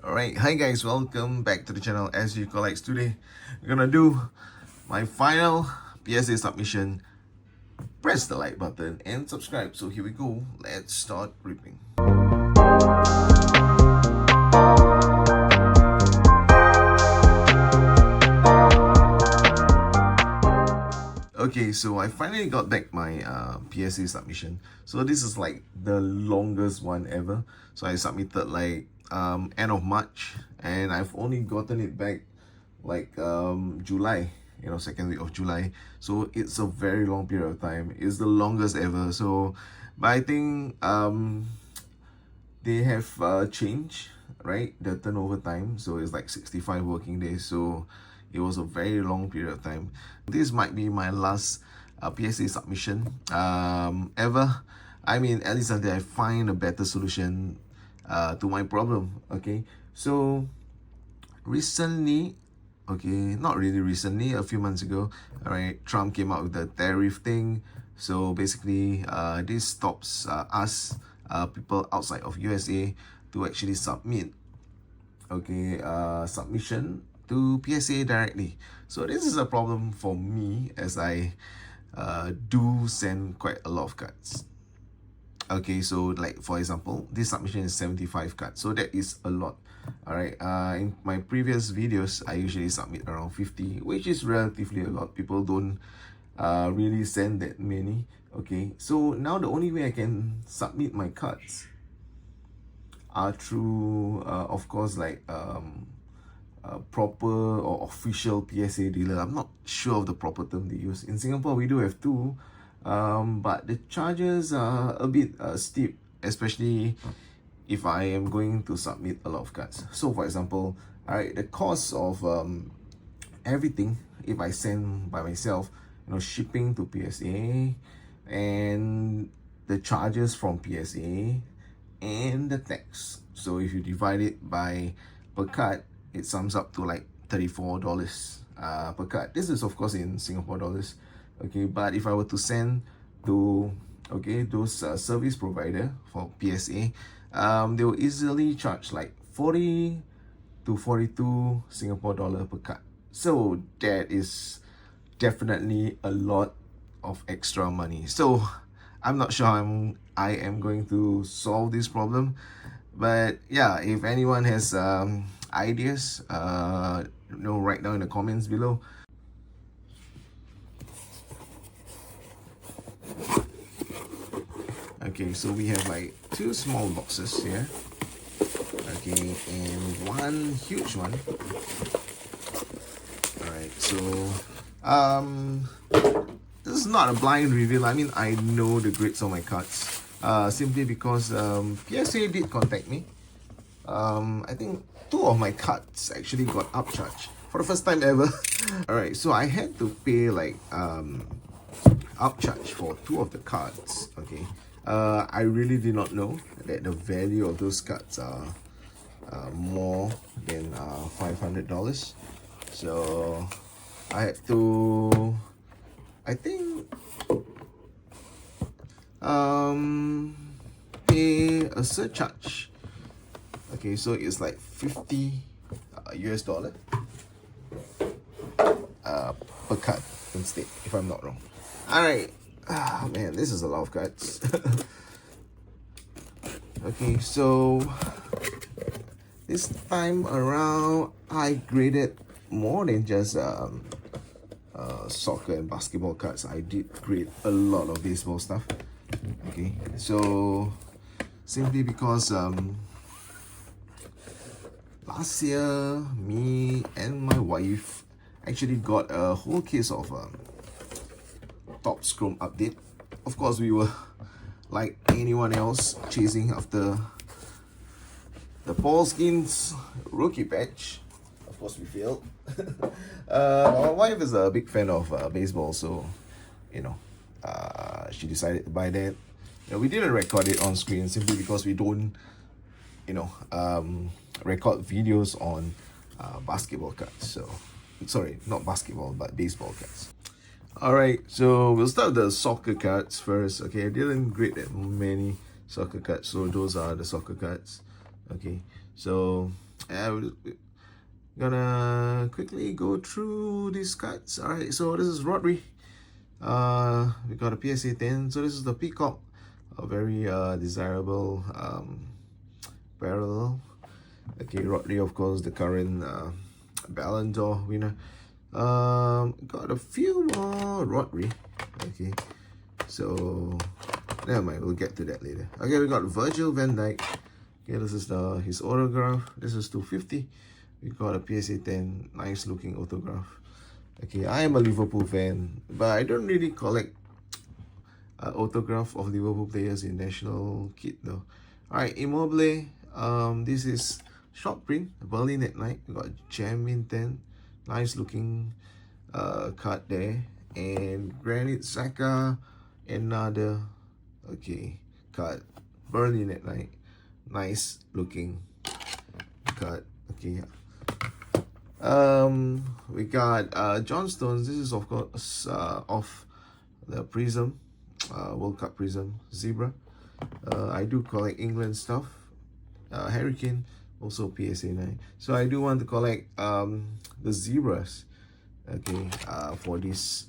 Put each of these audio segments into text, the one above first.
Alright, hi guys, welcome back to the channel. As you collect today, we're gonna do my final PSA submission. Press the like button and subscribe. So here we go, let's start ripping. Okay, so I finally got back my PSA submission. So this is like the longest one ever. So I submitted like end of March, and I've only gotten it back like July, second week of July. So it's a very long period of time. It's the longest ever. So but I think they have changed, right, the turnover time. So it's like 65 working days. So it was a very long period of time. This might be my last PSA submission ever. I mean, at least until I find a better solution to my problem. Okay, so recently, okay, not really recently, a few months ago, all right, Trump came out with the tariff thing. So basically this stops us people outside of USA to actually submit, okay, submission to PSA directly. So this is a problem for me, as I do send quite a lot of cards. Okay, so like for example, this submission is 75 cards, so that is a lot. All right, in my previous videos, I usually submit around 50, which is relatively a lot. People don't really send that many. Okay, so now the only way I can submit my cards are through of course, like proper or official PSA dealer. I'm not sure of the proper term they use. In Singapore, we do have two, but the charges are a bit steep, especially if I am going to submit a lot of cards. So for example, alright, the cost of everything, if I send by myself, shipping to PSA, and the charges from PSA, and the tax. So if you divide it by per card, it sums up to like $34 per card. This is of course in Singapore dollars. Okay, but if I were to send to, okay, those service provider for PSA, they will easily charge like 40 to 42 Singapore dollar per card. So that is definitely a lot of extra money. So I'm not sure I am going to solve this problem, but yeah, if anyone has ideas, write down in the comments below. Okay, so we have like two small boxes here, okay, and one huge one. All right, so this is not a blind reveal. I mean, I know the grades on my cards, simply because PSA did contact me. I think two of my cards actually got upcharged for the first time ever. Alright, so I had to pay like upcharge for two of the cards. Okay, I really did not know that the value of those cards are more than $500. So I had to, I think, pay a surcharge. Okay, so it's like 50 US dollar per card instead, if I'm not wrong. Alright, man, this is a lot of cards. Okay, so this time around, I graded more than just soccer and basketball cards. I did grade a lot of baseball stuff. Okay, so simply because last year, me and my wife actually got a whole case of Top Scrum update. Of course, we were like anyone else chasing after the Paul Skins rookie patch. Of course, we failed. My wife is a big fan of baseball, so she decided to buy that. We didn't record it on screen simply because we don't, record videos on basketball cards. So, sorry, not basketball, but baseball cards. Alright, so we'll start with the soccer cards first. Okay, I didn't grade that many soccer cards, so those are the soccer cards. Okay, so we're gonna quickly go through these cards. All right, so this is Rodri. We got a PSA 10. So this is the Peacock, a very desirable parallel. Okay, Rodri, of course, the current Ballon d'Or winner. Got a few more Rodri. Okay, so never mind, we'll get to that later. Okay, we got Virgil van Dijk. Okay, this is his autograph. This is 250. We got a PSA 10, nice looking autograph. Okay, I am a Liverpool fan, but I don't really collect autograph of Liverpool players in national kit though. Alright, Immobile. This is short print, Berlin at night. We got Jamin 10, nice looking card there. And Granit Xhaka, another card, Berlin at night, nice looking card. Okay, we got John Stones. This is of course of the Prism, World Cup Prism Zebra. I do collect England stuff. Harry Kane, also PSA 9. So I do want to collect the Zebras. Okay, for this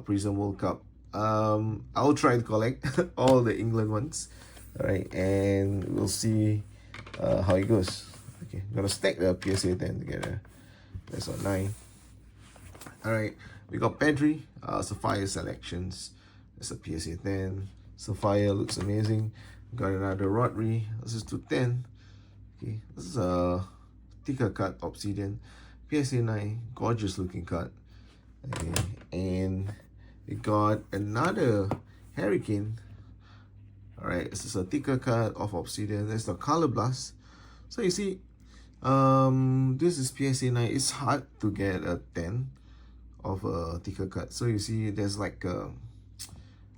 Prism World Cup. I'll try to collect all the England ones. All right, and we'll see how it goes. Okay, I'm gonna stack the PSA 10 together. That's on 9. All right, we got Pedri, Sapphire Selections. That's a PSA 10. Sapphire looks amazing. Got another Rodri. This is 210. Okay, this is a thicker cut Obsidian. PSA 9, gorgeous looking cut. Okay, and we got another Harry Kane. All right, this is a thicker cut of Obsidian. That's the Color Blast. So you see, this is PSA 9. It's hard to get a 10 of a thicker cut. So you see, there's like a,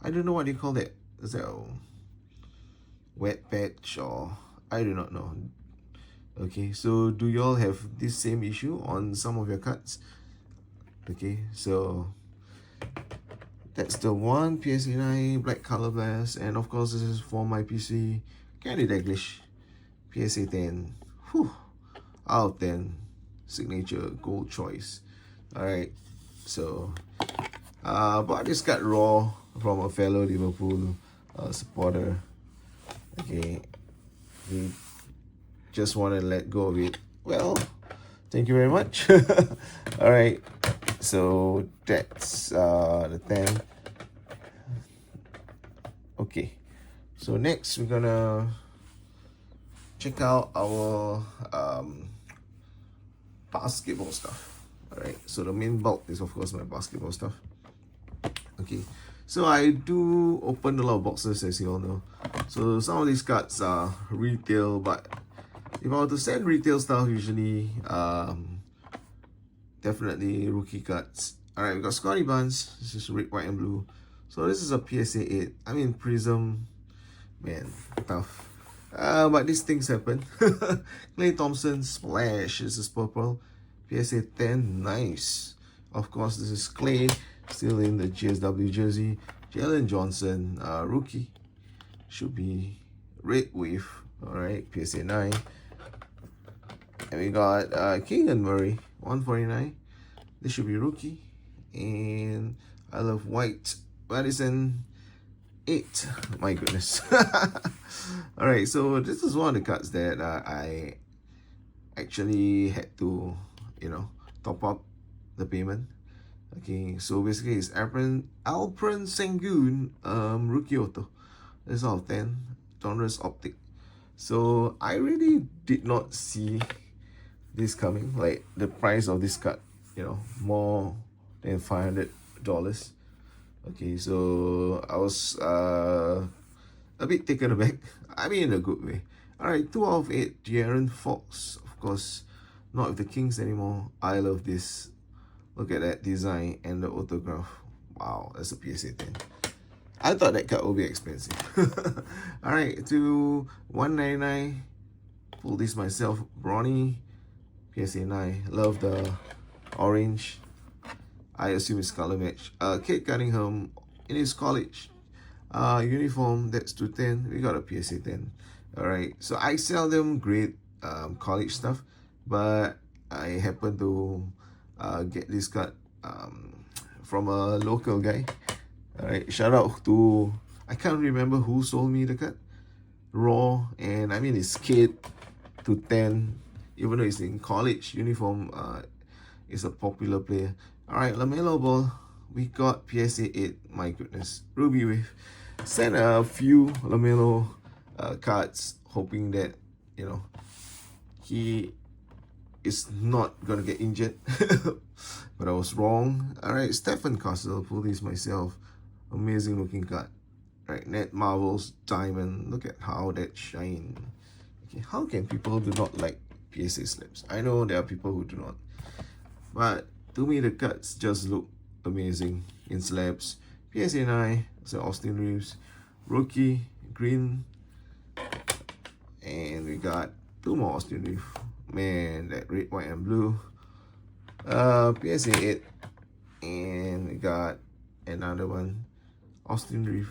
I don't know what you call that. Is that a wet patch or I do not know. Okay, so do y'all have this same issue on some of your cards? Okay, so that's the one PSA 9 Black Color Blast, and of course this is for my PC Candy Daglish PSA 10. Whew, out of 10, signature gold choice. All right, so bought this card raw from a fellow Liverpool supporter. Okay, he just want to let go of it. Well, thank you very much. All right, so that's the 10. Okay, so next we're gonna check out our basketball stuff. All right, so the main bulk is of course my basketball stuff. Okay, so I do open a lot of boxes, as you all know. So some of these cards are retail, but if I were to send retail stuff, usually definitely rookie cards. Alright, we got Scotty Barnes. This is red, white, and blue. So this is a PSA 8. I mean, Prism, man, tough. But these things happen. Clay Thompson, Splash. This is purple. PSA 10, nice. Of course, this is Clay, still in the GSW jersey. Jalen Johnson, rookie. Should be red with, alright, PSA 9. And we got Keegan Murray, 149. This should be rookie. And I love white. Madison, 8. My goodness. Alright, so this is one of the cards that I actually had to, top up the payment. Okay, so basically it's Alperen Sengun, rookie auto. That's out of 10. Donruss Optic. So I really did not see this coming. Like the price of this card, more than $500. Okay, so I was a bit taken aback. I mean, in a good way. All right, 2 out of 8. De'Aaron Fox, of course, not with the Kings anymore. I love this. Look at that design and the autograph. Wow, that's a PSA 10. I thought that card would be expensive. All right, to 199. Pull this myself. Bronny, PSA 9. Love the orange. I assume it's color match. Kate Cunningham in his college uniform. That's 210. We got a PSA 10. All right, so I sell them great college stuff. but I happened to get this card from a local guy. All right, shout out to, I can't remember who sold me the card. Raw, and I mean it's kid to 10, even though he's in college uniform, is a popular player. All right, LaMelo Ball, we got PSA 8. My goodness, Ruby Wave. Sent a few LaMelo cards, hoping that, you know, he is not gonna get injured. But I was wrong. All right, Stephen Castle, pull this myself. Amazing looking card. Right, Net Marvel's Diamond. Look at how that shine. Okay, how can people do not like PSA slabs? I know there are people who do not, but to me the cards just look amazing in slabs. PSA 9, so Austin Reeves, rookie green, and we got 2 more Austin Reeves. Man, that red, white, and blue. PSA 8, and we got another one, Austin Reeves.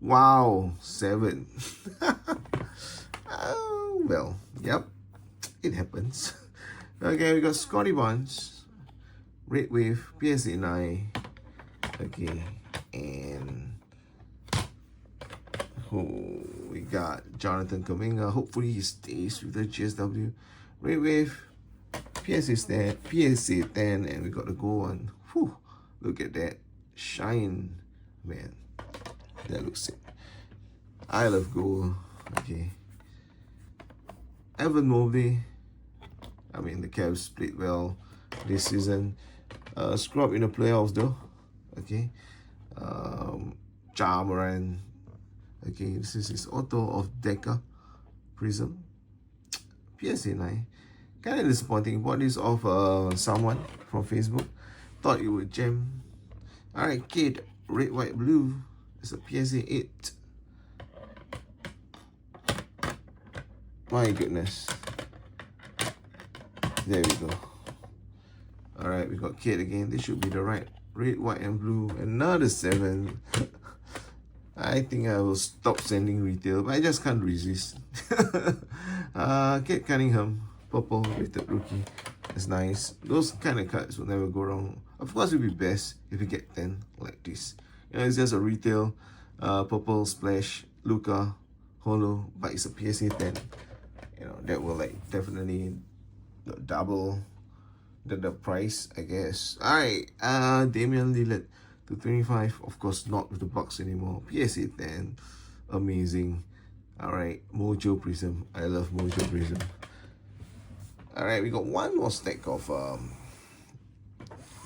Wow, 7. Well, yep, it happens. Okay, we got Scotty Barnes, Red Wave, PSA 9. Okay, and who we got? Jonathan Kuminga. Hopefully he stays with the GSW. Red Wave, PSA 10, and we got the gold one. Whew, look at that shine, man. That looks sick. I love gold. Okay. Evan Mobley. I mean, the Cavs played well this season. Scrub in the playoffs though. Okay. Ja Morant. Okay, this is his auto of Deca Prism. PSA 9. Kind of disappointing. Bought this off someone from Facebook. Thought it would jam. Alright, Kid. Red, white, blue. It's a PSA 8. My goodness. There we go. Alright, we got Kid again. This should be the right. Red, white, and blue. Another 7. I think I will stop sending retail, but I just can't resist. Kid Cunningham. Purple rated rookie. It's nice. Those kind of cards will never go wrong. Of course, it would be best if you get 10 like this. You know, it's just a retail purple splash Luka holo, but it's a PSA 10. You know, that will like definitely double the price, I guess. Alright, Damian Lillard to 25. Of course, not with the Bucks anymore. PSA 10. Amazing. Alright, Mojo Prism. I love Mojo Prism. Alright, we got one more stack of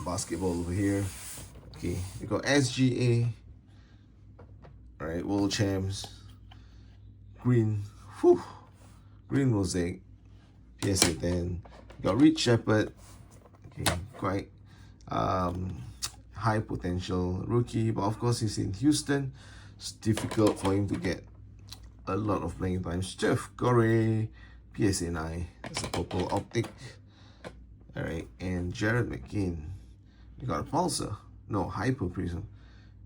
basketball over here. Okay, we got SGA. Alright, World Champs. Green. Whew. Green Mosaic. PSA 10. We got Reed Shepherd. Okay, quite high potential rookie, but of course he's in Houston. It's difficult for him to get a lot of playing time. Steph Curry. PSA 9. That's a purple optic. Alright, and Jared McCain. We got a Pulsar. No, Hyper Prism.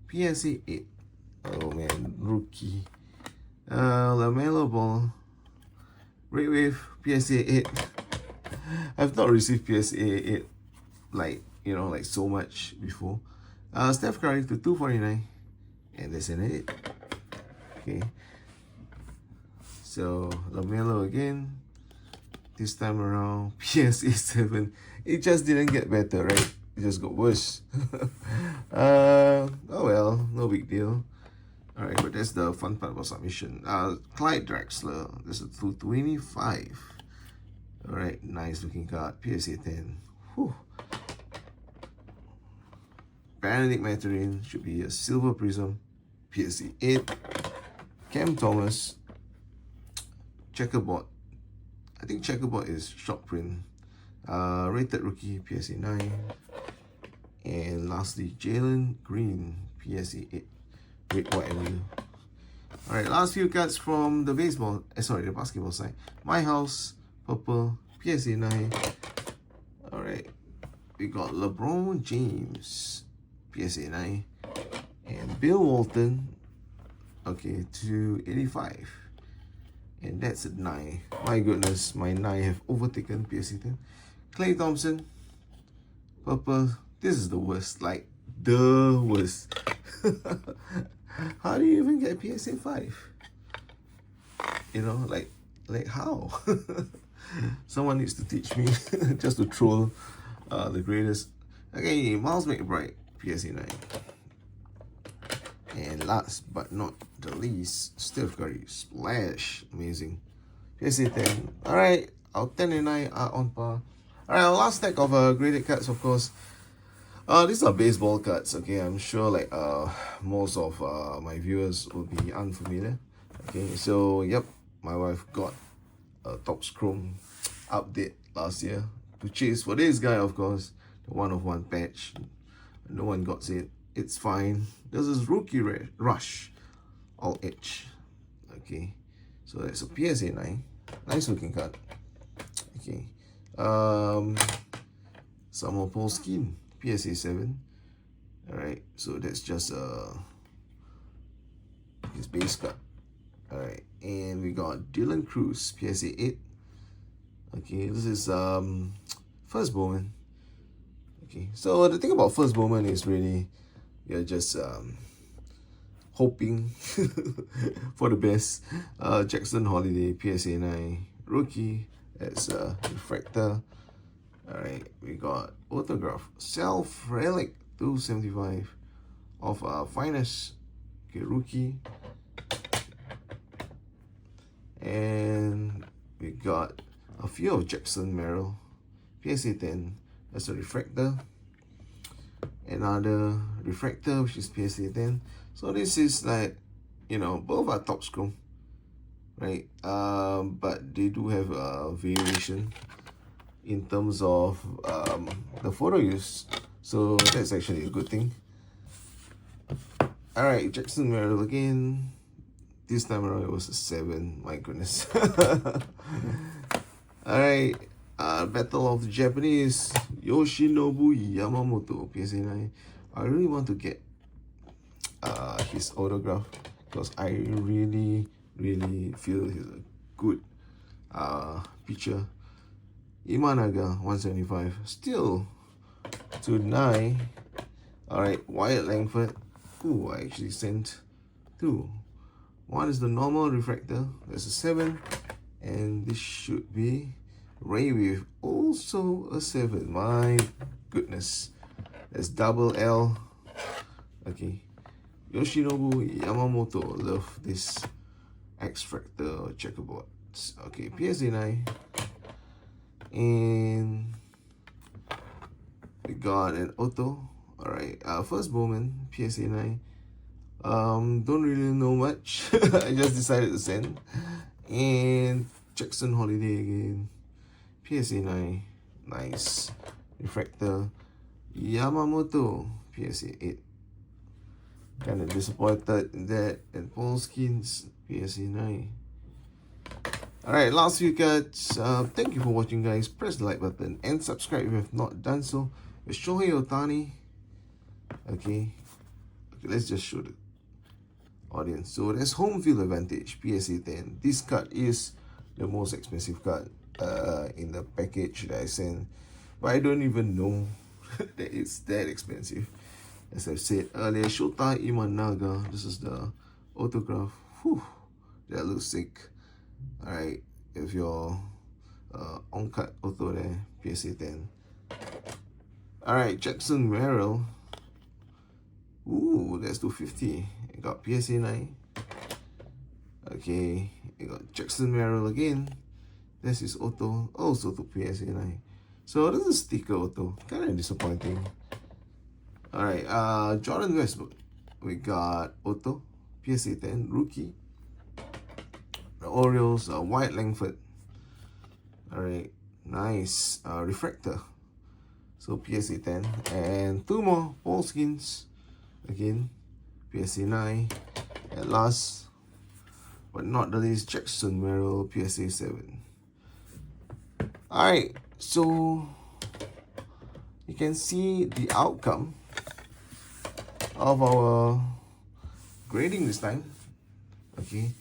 PSA 8. Oh man, rookie. LaMelo Ball. Red Wave. PSA 8. I've not received PSA 8 like, you know, like so much before. Steph Curry to 249. And that's an 8. Okay. So LaMelo again. This time around, PSA 7. It just didn't get better, right? It just got worse. Oh well, no big deal. Alright, but that's the fun part about submission. Clyde Drexler. This is 225. Alright, nice looking card. PSA 10. Whew. Benedict Mathurin should be a silver prism. PSA 8. Cam Thomas. Checkerboard. I think Checkerboard is short print. Rated rookie, PSA 9. And lastly, Jalen Green, PSA 8. Red, white, and blue. Alright, last few cards from the the basketball side. My House, purple, PSA 9. Alright, we got LeBron James, PSA 9. And Bill Walton, okay, 285. And that's a 9. My goodness, my 9 have overtaken PSA 10. Clay Thompson, purple. This is the worst, like the worst. How do you even get PSA 5? You know, like how? Someone needs to teach me just to troll the greatest. Okay, Miles McBride, PSA 9. And last but not the least, Steph Curry, splash, amazing. PSA 10. Alright, our 10 and 9 are on par. Alright, our last stack of graded cards, of course. These are baseball cards, okay? I'm sure like most of my viewers will be unfamiliar. Okay, so yep, my wife got a Topps Chrome update last year to chase for this guy, of course, the 1/1 patch. No one got it. It's fine. This is Rookie Rush, all edge. Okay, so that's a PSA 9. Nice looking card. Okay, some more Paul Skin, PSA 7. Alright, so that's just his base card. Alright, and we got Dylan Cruz, PSA 8. Okay, this is first Bowman. Okay, so the thing about first Bowman is really you're just hoping for the best. Jackson Holiday, PSA 9. Rookie, that's refractor. Alright, we got autograph, self relic 275 of finest. Okay, rookie. And we got a few of Jackson Merrill, PSA 10. That's a refractor. Another refractor, which is PSA 10. So this is like, you know, both are Topps Chrome, right? But they do have a variation in terms of the photo use. So that's actually a good thing. Alright, Jackson Merrill again. This time around it was a 7. My goodness. Alright, Battle of the Japanese, Yoshinobu Yamamoto, PSA 9. I really want to get his autograph because I really feel he's a good pitcher. Imanaga, 175. Still to 9. Alright, Wyatt Langford. Ooh, I actually sent 2. One is the normal refractor. That's a 7. And this should be Ray with also a 7. My goodness. That's double L. Okay. Yoshinobu Yamamoto. Love this X-Fractor checkerboard. Okay, PSA 9. And we got an auto. Alright, first Bowman, PSA 9. Don't really know much. I just decided to send. And Jackson Holiday again, PSA 9. Nice. Refractor. Yamamoto, PSA 8. Kind of disappointed in that. And Paul Skins, PSA 9. Alright, last few cards. Thank you for watching, guys. Press the like button and subscribe if you have not done so. It's Shohei Ohtani. Okay, let's just show the audience. So that's home field advantage, PSA 10. This card is the most expensive card in the package that I sent, but I don't even know that it's that expensive. As I've said earlier, Shota Imanaga. This is the autograph. Whew, that looks sick. Alright, if your on-cut auto there, PSA 10. Alright, Jackson Merrill. Ooh, that's 250. I got PSA 9. Okay, I got Jackson Merrill again. This is auto, also to PSA 9. So this is sticker auto. Kind of disappointing. Alright, Jordan Westbrook. We got auto, PSA 10, rookie. The Orioles, Wyatt Langford. Alright, nice. Refractor. So PSA 10. And 2 more Paul Skins. Again, PSA 9. And last but not the least, Jackson Merrill, PSA 7. Alright, so you can see the outcome of our grading this time. Okay,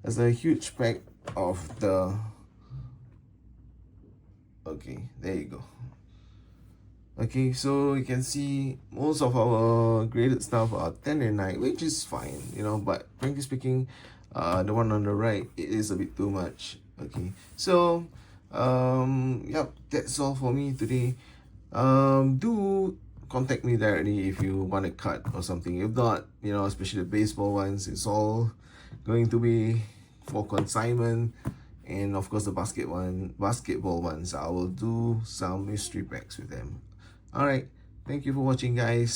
there's a huge pack of the, okay, there you go. Okay, so you can see most of our graded stuff are 10 and 9, which is fine, you know, but frankly speaking, the one on the right, it is a bit too much. Okay, so yep, that's all for me today. Do contact me directly if you want a cut or something. If not, you know, especially the baseball ones, it's all going to be for consignment. And of course the basketball ones, I will do some mystery packs with them. All right, thank you for watching, guys.